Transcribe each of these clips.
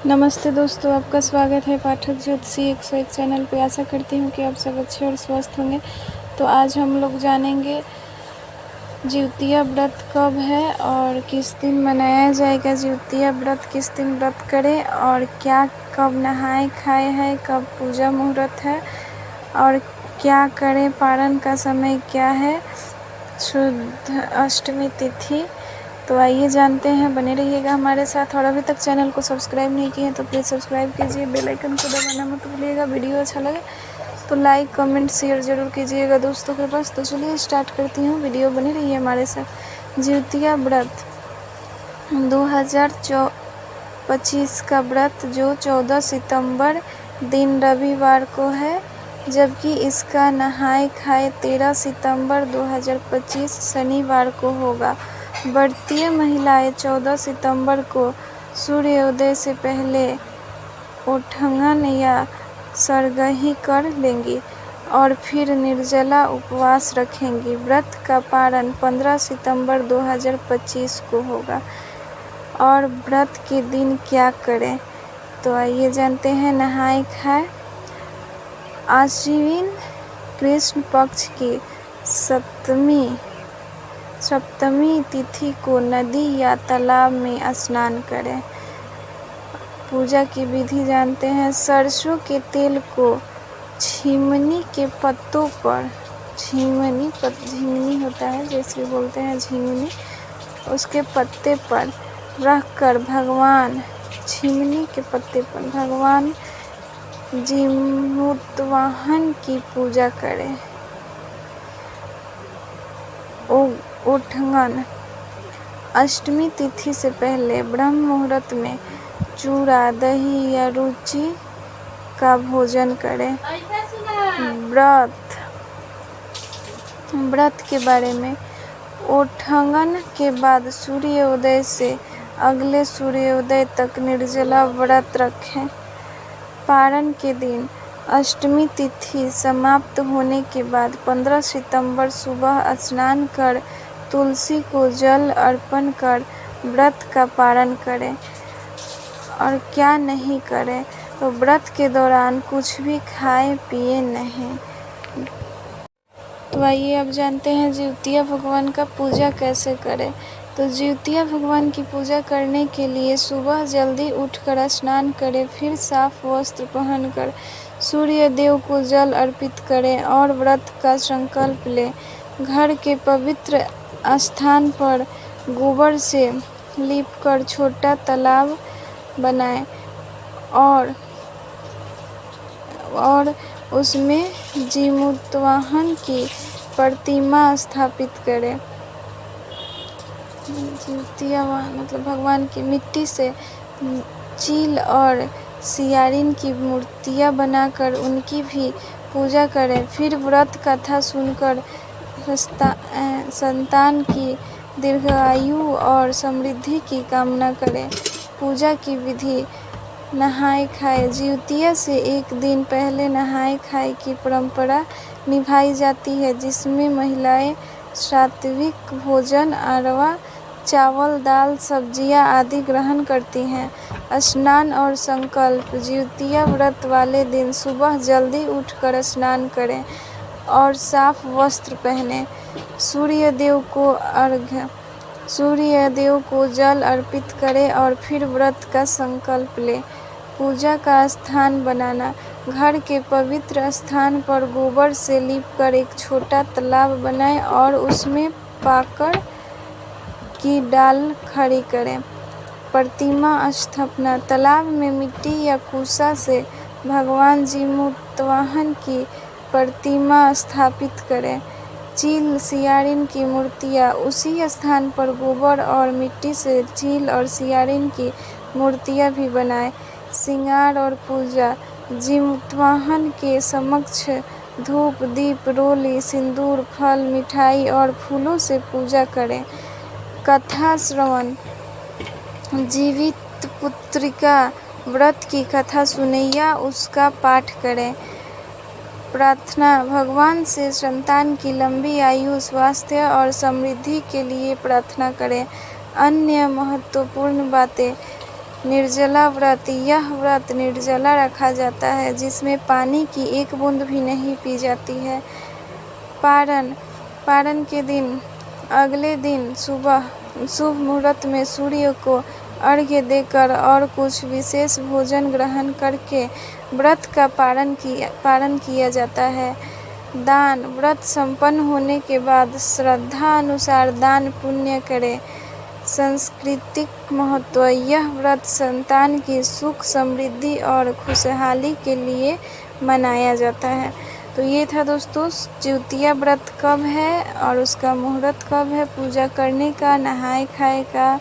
नमस्ते दोस्तों, आपका स्वागत है पाठक ज्योतिषी 101 चैनल पे। आशा करती हूँ कि आप सब अच्छे और स्वस्थ होंगे। तो आज हम लोग जानेंगे जिउतिया व्रत कब है और किस दिन मनाया जाएगा। जिउतिया व्रत किस दिन व्रत करें और क्या कब नहाए खाए है, कब पूजा मुहूर्त है और क्या करें, पारण का समय क्या है, शुद्ध अष्टमी तिथि। तो आइए जानते हैं, बने रहिएगा हमारे साथ। और अभी तक चैनल को सब्सक्राइब नहीं किए हैं तो प्लीज़ सब्सक्राइब कीजिए, बेल आइकन को दबाना मत भूलिएगा। वीडियो अच्छा लगे तो लाइक कमेंट शेयर ज़रूर कीजिएगा दोस्तों के पास। तो चलिए स्टार्ट करती हूँ, वीडियो बनी रही है हमारे साथ। जिउतिया व्रत 2025 का व्रत जो 14 सितंबर दिन रविवार को है, जबकि इसका नहाए खाए 13 सितंबर 2025 शनिवार को होगा। व्रतीय महिलाएं 14 सितंबर को सूर्योदय से पहले उठंगन या सरगही कर लेंगी और फिर निर्जला उपवास रखेंगी। व्रत का पारण 15 सितंबर 2025 को होगा। और व्रत के दिन क्या करें, तो आइए जानते हैं। नहाए खाए आश्विन कृष्ण पक्ष की सप्तमी तिथि को नदी या तालाब में स्नान करें। पूजा की विधि जानते हैं। सरसों के तेल को झिंगनी के पत्तों पर, झिंगनी होता है जैसे बोलते हैं झिंगनी, उसके पत्ते पर रखकर झिंगनी के पत्ते पर भगवान जिमूतवाहन की पूजा करें। उठंगन अष्टमी तिथि से पहले ब्रह्म मुहूर्त में चूड़ा, दही या रुचि का भोजन करें। व्रत के बारे में, उठंगन के बाद सूर्योदय से अगले सूर्योदय तक निर्जला व्रत रखें। पारण के दिन अष्टमी तिथि समाप्त होने के बाद 15 सितंबर सुबह स्नान कर तुलसी को जल अर्पण कर व्रत का पारण करें। और क्या नहीं करें, तो व्रत के दौरान कुछ भी खाए पिए नहीं। तो आइए अब जानते हैं जिउतिया भगवान का पूजा कैसे करें। तो जिउतिया भगवान की पूजा करने के लिए सुबह जल्दी उठकर स्नान करें, फिर साफ वस्त्र पहनकर सूर्य देव को जल अर्पित करें और व्रत का संकल्प लें। घर के पवित्र स्थान पर गोबर से लीपकर छोटा तालाब बनाएं और उसमें जिमूतवाहन की प्रतिमा स्थापित करें। जिउतिया मतलब भगवान की मिट्टी से चील और सियारिन की मूर्तियां बनाकर उनकी भी पूजा करें। फिर व्रत कथा सुनकर संतान की दीर्घायु और समृद्धि की कामना करें। पूजा की विधि, नहाए खाए। जिउतिया से एक दिन पहले नहाए खाए की परंपरा निभाई जाती है, जिसमें महिलाएं सात्विक भोजन, अरवा चावल, दाल, सब्जियां आदि ग्रहण करती हैं। स्नान और संकल्प। जिउतिया व्रत वाले दिन सुबह जल्दी उठकर स्नान करें और साफ वस्त्र पहनें। सूर्य देव को जल अर्पित करें और फिर व्रत का संकल्प लें। पूजा का स्थान बनाना। घर के पवित्र स्थान पर गोबर से लीपकर एक छोटा तालाब बनाएं और उसमें पाकड़ की डाल खड़ी करें। प्रतिमा स्थापना। तालाब में मिट्टी या कुसा से भगवान जिमूतवाहन की प्रतिमा स्थापित करें। चील सियारिन की मूर्तियाँ। उसी स्थान पर गोबर और मिट्टी से चील और सियारिन की मूर्तियाँ भी बनाएं। श्रृंगार और पूजा। जिमूतवाहन के समक्ष धूप, दीप, रोली, सिंदूर, फल, मिठाई और फूलों से पूजा करें। कथा श्रवण। जीवित पुत्रिका व्रत की कथा सुने या उसका पाठ करें। प्रार्थना। भगवान से संतान की लंबी आयु, स्वास्थ्य और समृद्धि के लिए प्रार्थना करें। अन्य महत्वपूर्ण बातें, निर्जला व्रत, यह व्रत निर्जला रखा जाता है जिसमें पानी की एक बूंद भी नहीं पी जाती है। पारण के दिन अगले दिन सुबह शुभ मुहूर्त में सूर्य को अर्घ्य देकर और कुछ विशेष भोजन ग्रहण करके व्रत का पारण किया जाता है। दान, व्रत संपन्न होने के बाद श्रद्धा अनुसार दान पुण्य करें। सांस्कृतिक महत्व, यह व्रत संतान की सुख समृद्धि और खुशहाली के लिए मनाया जाता है। तो ये था दोस्तों जिउतिया व्रत कब है और उसका मुहूर्त कब है पूजा करने का, नहाए खाए का,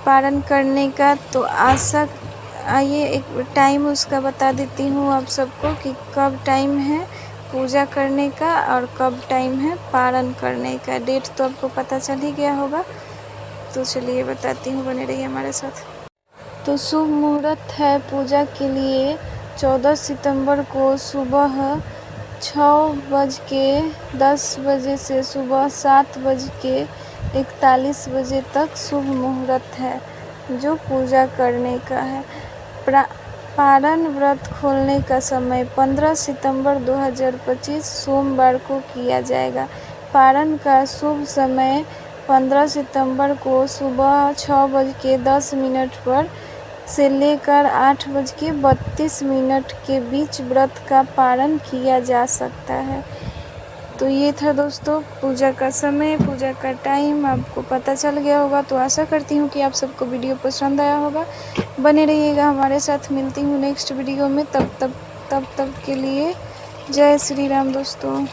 पारण करने का। तो आइए एक टाइम उसका बता देती हूँ आप सबको कि कब टाइम है पूजा करने का और कब टाइम है पारण करने का। डेट तो आपको पता चल ही गया होगा, तो चलिए बताती हूँ, बने रहिए हमारे साथ। तो शुभ मुहूर्त है पूजा के लिए 14 सितंबर को सुबह 6:10 से सुबह 7:41 तक शुभ मुहूर्त है जो पूजा करने का है। पारण व्रत खोलने का समय 15 सितंबर 2025 सोमवार को किया जाएगा। पारण का शुभ समय 15 सितंबर को सुबह 6:10 पर से लेकर 8:32 के बीच व्रत का पारण किया जा सकता है। तो ये था दोस्तों पूजा का समय, पूजा का टाइम आपको पता चल गया होगा। तो आशा करती हूँ कि आप सबको वीडियो पसंद आया होगा। बने रहिएगा हमारे साथ, मिलती हूँ नेक्स्ट वीडियो में। तब तक के लिए जय श्री राम दोस्तों।